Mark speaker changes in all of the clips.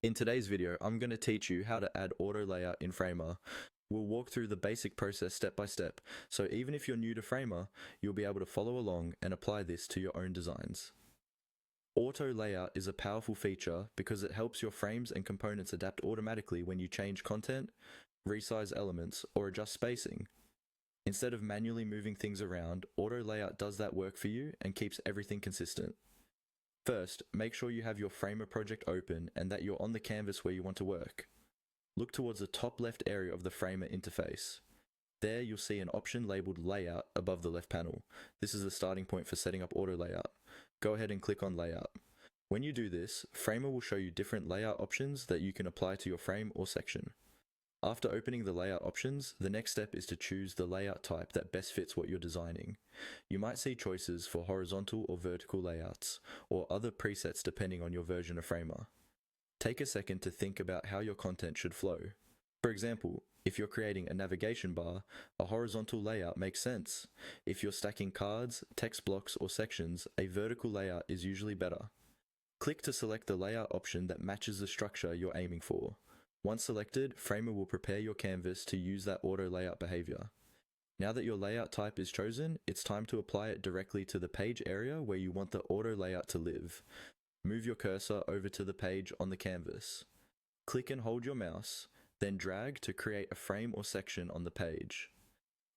Speaker 1: In today's video, I'm going to teach you how to add auto layout in Framer. We'll walk through the basic process step by step, so even if you're new to Framer, you'll be able to follow along and apply this to your own designs. Auto layout is a powerful feature because it helps your frames and components adapt automatically when you change content, resize elements, or adjust spacing. Instead of manually moving things around, auto layout does that work for you and keeps everything consistent. First, make sure you have your Framer project open and that you're on the canvas where you want to work. Look towards the top left area of the Framer interface. There you'll see an option labeled Layout above the left panel. This is the starting point for setting up auto layout. Go ahead and click on Layout. When you do this, Framer will show you different layout options that you can apply to your frame or section. After opening the layout options, the next step is to choose the layout type that best fits what you're designing. You might see choices for horizontal or vertical layouts, or other presets depending on your version of Framer. Take a second to think about how your content should flow. For example, if you're creating a navigation bar, a horizontal layout makes sense. If you're stacking cards, text blocks, or sections, a vertical layout is usually better. Click to select the layout option that matches the structure you're aiming for. Once selected, Framer will prepare your canvas to use that auto layout behavior. Now that your layout type is chosen, it's time to apply it directly to the page area where you want the auto layout to live. Move your cursor over to the page on the canvas. Click and hold your mouse, then drag to create a frame or section on the page.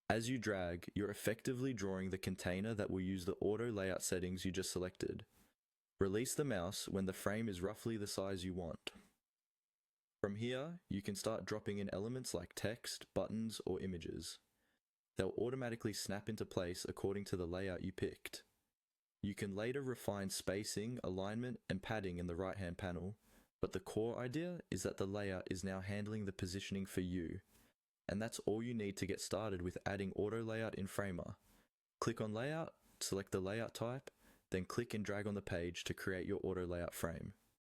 Speaker 1: As you drag, you're effectively drawing the container that will use the auto layout settings you just selected. Release the mouse when the frame is roughly the size you want. From here, you can start dropping in elements like text, buttons, or images. They'll automatically snap into place according to the layout you picked. You can later refine spacing, alignment, and padding in the right-hand panel, but the core idea is that the layout is now handling the positioning for you. And that's all you need to get started with adding auto layout in Framer. Click on Layout, select the layout type, then click and drag on the page to create your auto layout frame.